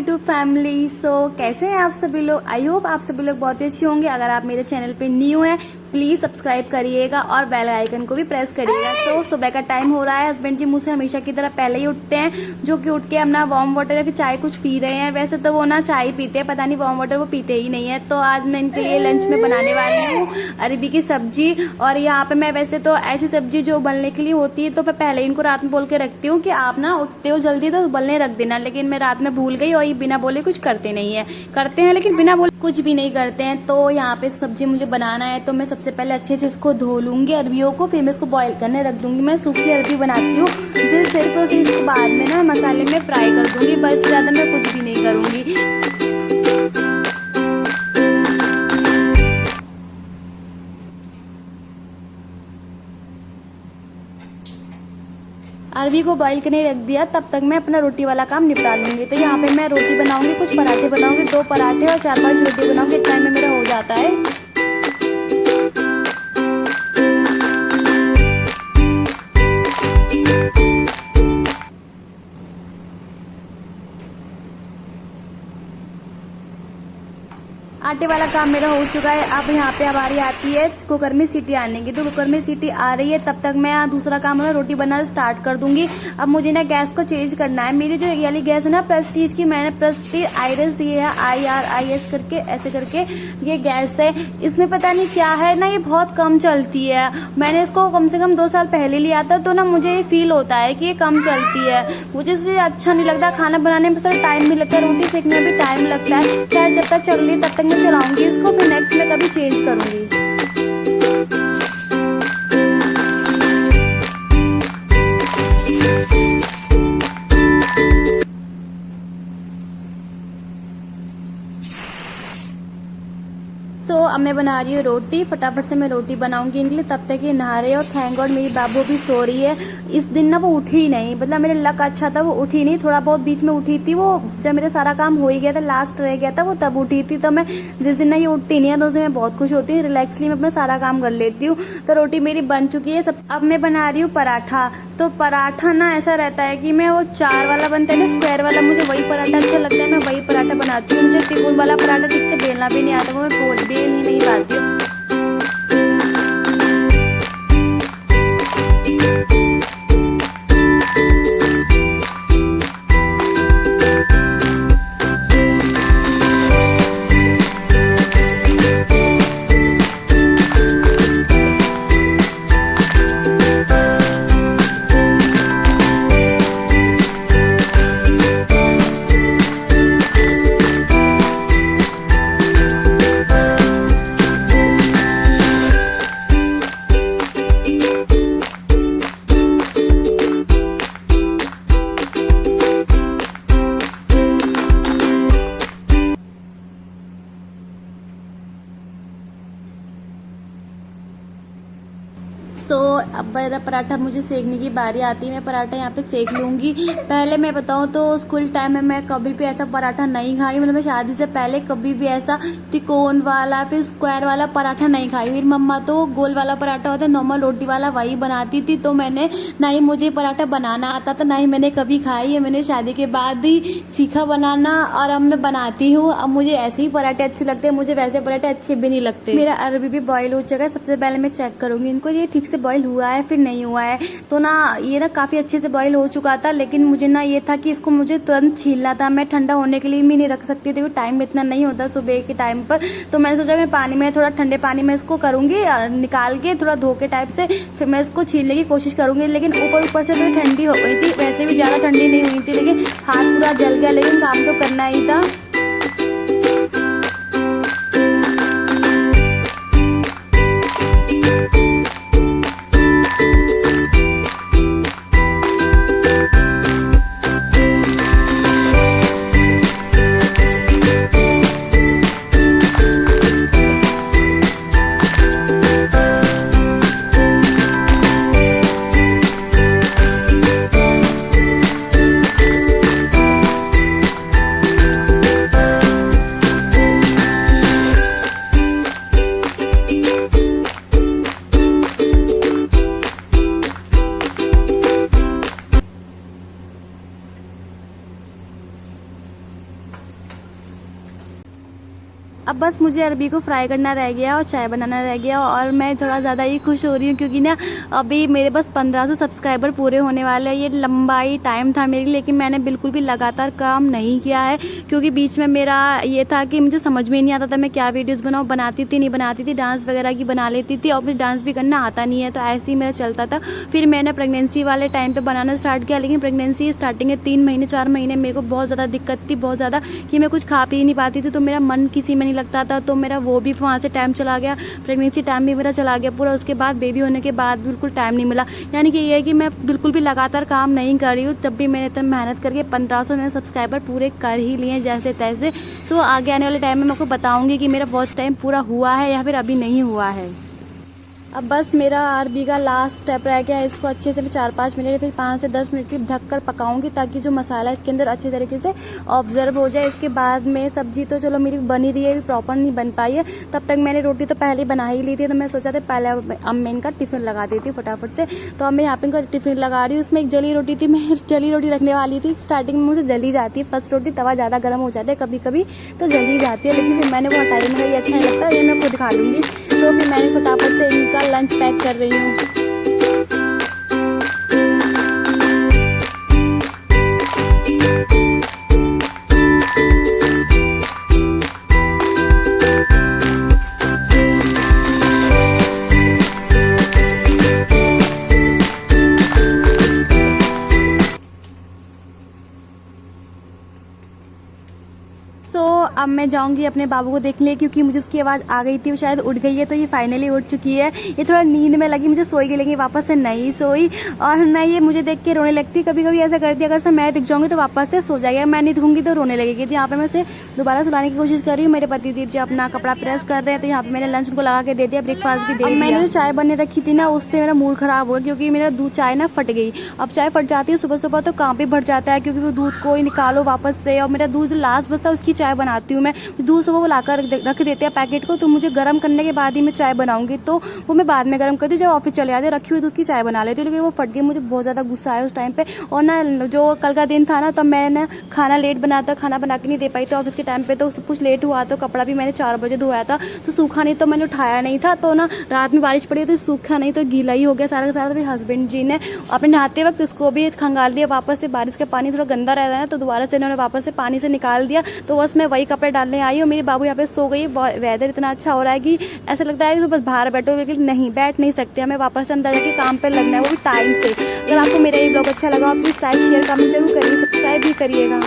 YouTube family. कैसे हैं आप सभी लोग? आई होप आप सभी लोग बहुत ही अच्छे होंगे। अगर आप मेरे चैनल पे न्यू हैं प्लीज सब्सक्राइब करिएगा और बेल आइकन को भी प्रेस करिएगा। तो सुबह का टाइम हो रहा है। हस्बैंड जी मुझसे हमेशा की तरह पहले ही उठते हैं, जो कि उठ के अपना वार्म वाटर या फिर चाय कुछ पी रहे हैं। वैसे तो वो ना चाय पीते हैं, पता नहीं वार्म वाटर वो पीते ही नहीं है। तो आज मैं इनके लिए लंच में बनाने वाली हूँ अरबी की सब्जी। और यहाँ पे मैं वैसे तो ऐसी सब्जी जो उबलने के लिए होती है तो मैं पहले इनको रात में बोल के रखती हूँ कि आप ना उठते हो जल्दी तो उबलने रख देना, लेकिन मैं रात में भूल गई और ये बिना बोले कुछ करते नहीं है। करते हैं लेकिन बिना बोले कुछ भी नहीं करते हैं। तो यहाँ पे सब्जी मुझे बनाना है तो मैं सबसे पहले अच्छे से इसको धो लूंगी अरबियों को, फिर मैं इसको बॉईल करने रख दूंगी। मैं सूखी अरबी बनाती हूँ, फिर सिर्फ इसके बाद में ना मसाले में फ्राई कर दूंगी, बस ज़्यादा मैं कुछ भी नहीं करूँगी। अरबी को बॉईल करने रख दिया, तब तक मैं अपना रोटी वाला काम निपटा लूंगी। तो यहाँ पे मैं रोटी बनाऊंगी, कुछ पराठे बनाऊंगी, 2 पराठे और 4-5 रोटी बनाऊंगी। इतना में मेरा हो जाता है। आटे वाला काम मेरा हो चुका है। अब यहाँ पे हमारी आती है कुकर में सीटी आने की। तो कुकर में सीटी आ रही है, तब तक मैं दूसरा काम है रोटी बनाना स्टार्ट कर दूंगी। अब मुझे ना गैस को चेंज करना है। मेरी जो वाली गैस है ना प्रेस्टीज की, मैंने प्रेस्टीज आयरस, ये है IRIS करके ऐसे करके ये गैस है। इसमें पता नहीं क्या है ना, ये बहुत कम चलती है। मैंने इसको कम से कम 2 साल पहले लिया था, तो ना मुझे ये फील होता है कि ये कम चलती है। मुझे इससे अच्छा नहीं लगता। खाना बनाने में थोड़ा टाइम भी लगता है, रोटी सेकने में भी टाइम लगता है। खैर जब तक चल रही तब तक चलाऊंगी इसको, फिर नेक्स्ट में कभी चेंज करूंगी। अब मैं बना रही हूँ रोटी। फटाफट से मैं रोटी बनाऊंगी इनके लिए, तब तक ये नहा रहे। और थैंक गॉड मेरी बाबू भी सो रही है। इस दिन ना वो उठी ही नहीं, मतलब मेरा लक अच्छा था, वो उठी नहीं। थोड़ा बहुत बीच में उठी थी वो, जब मेरा सारा काम हो ही गया था, लास्ट रह गया था वो, तब उठी थी। तो मैं जिस दिन ना ये उठती नहीं है तो उस दिन मैं बहुत खुश होती हूँ, रिलैक्सली मैं अपना सारा काम कर लेती हूँ। तो रोटी मेरी बन चुकी है सब। अब मैं बना रही हूँ पराठा। तो पराठा ना ऐसा रहता है कि मैं वो 4 वाला बनता है ना, स्क्वायर वाला, मुझे वही पराठा अच्छा लगता है, मैं वही पराठा बनाती हूँ। मुझे त्रिकोण वाला पराठा ठीक से बेलना भी नहीं आता, वो मैं बेल ही नहीं पाती हूँ। अब मेरा पराठा मुझे सेकने की बारी आती है। मैं पराठा यहाँ पे सेक लूँगी। पहले मैं बताऊँ तो स्कूल टाइम में मैं कभी भी ऐसा पराठा नहीं खाई, मतलब मैं शादी से पहले कभी भी ऐसा त्रिकोण वाला फिर स्क्वायर वाला पराठा नहीं खाई। मेरी मम्मा तो गोल वाला पराठा होता है नॉर्मल रोटी वाला, वही बनाती थी। तो मैंने ना ही मुझे पराठा बनाना आता था, ना ही मैंने कभी खाई है। मैंने शादी के बाद ही सीखा बनाना और अब मैं बनाती हूँ। अब मुझे ऐसे ही पराठे अच्छे लगते हैं, मुझे वैसे पराठे अच्छे भी नहीं लगते। मेरा अरबी भी बॉयल हो चुका है। सबसे पहले मैं चेक करूँगी इनको, ये ठीक से बॉयल हुआ है फिर नहीं हुआ है। तो ना ये ना काफ़ी अच्छे से बॉईल हो चुका था, लेकिन मुझे ना ये था कि इसको मुझे तुरंत छीलना था। मैं ठंडा होने के लिए भी नहीं रख सकती थी, टाइम इतना नहीं होता सुबह के टाइम पर। तो मैंने सोचा मैं पानी में थोड़ा ठंडे पानी में इसको करूँगी, निकाल के थोड़ा धो के टाइप से फिर मैं इसको छीलने की कोशिश करूँगी। लेकिन ऊपर से तो ठंडी हो गई थी, वैसे भी ज़्यादा ठंडी नहीं हुई थी, लेकिन हाथ पूरा जल गया। लेकिन काम तो करना ही था। अब बस मुझे अरबी को फ्राई करना रह गया और चाय बनाना रह गया, और मैं थोड़ा ज़्यादा ही खुश हो रही हूँ क्योंकि ना अभी मेरे बस 1500 सब्सक्राइबर पूरे होने वाले हैं। ये लंबाई टाइम था मेरे लिए, लेकिन मैंने बिल्कुल भी लगातार काम नहीं किया है क्योंकि बीच में मेरा ये था कि मुझे समझ में नहीं आता था मैं क्या वीडियोज़ बनाऊँ। बनाती थी नहीं बनाती थी, डांस वगैरह की बना लेती थी और फिर डांस भी करना आता नहीं है, तो ऐसे ही मेरा चलता था। फिर मैंने प्रेगनेंसी वाले टाइम पर बनाना स्टार्ट किया, लेकिन प्रेगनेंसी स्टार्टिंग के 3 महीने 4 महीने मेरे को बहुत ज़्यादा दिक्कत थी, बहुत ज़्यादा कि मैं कुछ खा पी नहीं पाती थी, तो मेरा मन किसी में नहीं लगता था, तो मेरा वो भी वहाँ से टाइम चला गया, प्रेगनेंसी टाइम भी मेरा चला गया पूरा। उसके बाद बेबी होने के बाद बिल्कुल टाइम नहीं मिला, यानी कि ये है कि मैं बिल्कुल भी लगातार काम नहीं कर रही हूँ। तब भी मैंने इतना मेहनत करके 1500 मैंने सब्सक्राइबर पूरे कर ही लिए जैसे तैसे। सो आगे आने वाले टाइम में मैं आपको बताऊँगी कि मेरा वॉच टाइम पूरा हुआ है या फिर अभी नहीं हुआ है। अब बस मेरा अरबी का लास्ट स्टेप रह गया है। इसको अच्छे से 4-5 मिनट फिर 5 से 10 मिनट की ढककर पकाऊंगी ताकि जो मसाला इसके अंदर अच्छे तरीके से ऑब्जर्व हो जाए। इसके बाद में सब्जी तो चलो मेरी बनी रही है, अभी प्रॉपर नहीं बन पाई है। तब तक मैंने रोटी तो पहले बना ही ली थी, तो मैं सोचा था पहले अब मैं इनका टिफ़िन लगा देती हूँ फटाफट से। तो अब मैं यहाँ पे इनका टिफ़िन लगा रही हूँ। उसमें एक जली रोटी थी, मैं जली रोटी रखने वाली थी। स्टार्टिंग में मुझे जली जाती है फर्स्ट रोटी, तवा ज़्यादा गर्म हो जाता है कभी कभी तो जली जाती है, लेकिन फिर मैंने वो हटाई, मुझे ये अच्छा नहीं लगता, ये मैं खुद खा लूँगी। तो फिर मैंने फटाफट से इनका लंच पैक कर रही हूँ। अब मैं जाऊंगी अपने बाबू को देखने क्योंकि मुझे उसकी आवाज़ आ गई थी, वो शायद उठ गई है, तो ये फाइनली उठ चुकी है। ये थोड़ा नींद में लगी, मुझे सोई गई, लेकिन वापस से नहीं सोई और ना ये मुझे देख के रोने लगती। कभी कभी ऐसा करती है, अगर से मैं दिख जाऊंगी तो वापस से सो जाएगी, मैं नहीं दिखूंगी तो रोने लगेगी। तो यहाँ पे मैं उसे दोबारा सुलाने की कोशिश कर रही हूँ। मेरे पति जी जो अपना कपड़ा प्रेस कर रहे हैं, तो यहाँ पे मैंने लंच उनको लगा के दे दिया, ब्रेकफास्ट भी दे दिया। मैंने जो चाय बनने रखी थी ना, उससे मेरा मूड खराब हुआ क्योंकि मेरा दूध चाय ना फट गई। अब चाय फट जाती है सुबह सुबह तो काम भी भर जाता है क्योंकि वो दूध को निकालो वापस से, और मेरा दूध लास्ट बचता है उसकी चाय बनाती हूँ मैं। दूध सुबह वो लाकर रख देते हैं पैकेट को, तो मुझे गर्म करने के बाद ही मैं चाय बनाऊंगी, तो वो मैं बाद में गर्म करती हूँ। जब ऑफिस चले जाते रखी हुई दूध की चाय बना लेती हूँ, लेकिन वो फट गई। मुझे बहुत ज़्यादा गुस्सा आया उस टाइम पे। और ना जो कल का दिन था ना, तब मैंने खाना लेट बनाता, खाना बना के नहीं दे पाई, तो ऑफिस के टाइम पे तो कुछ लेट हुआ, तो कपड़ा भी मैंने 4 बजे धोया था, तो सूखा नहीं, तो मैंने उठाया नहीं था, तो ना रात में बारिश पड़ी तो सूखा नहीं, तो गीला ही हो गया सारा का सारा। तो फिर हस्बैंड जी ने अपने नहाते वक्त उसको भी खंगाल दिया वापस से। बारिश का पानी थोड़ा गंदा रहता है, तो दोबारा से उन्होंने वापस से पानी से निकाल दिया। तो बस मैं वही कपड़े डालने आई हूँ। मेरे बाबू यहाँ पे सो गई। वेदर इतना अच्छा हो रहा है कि ऐसा लगता है कि बस बाहर बैठो, लेकिन नहीं बैठ नहीं सकते, हमें वापस अंदर जाके काम पर लगना है, वो भी टाइम से। अगर आपको मेरा ये ब्लॉग अच्छा लगा, प्लीज़ लाइक शेयर कमेंट जरूर करिए, सब्सक्राइब भी करिएगा।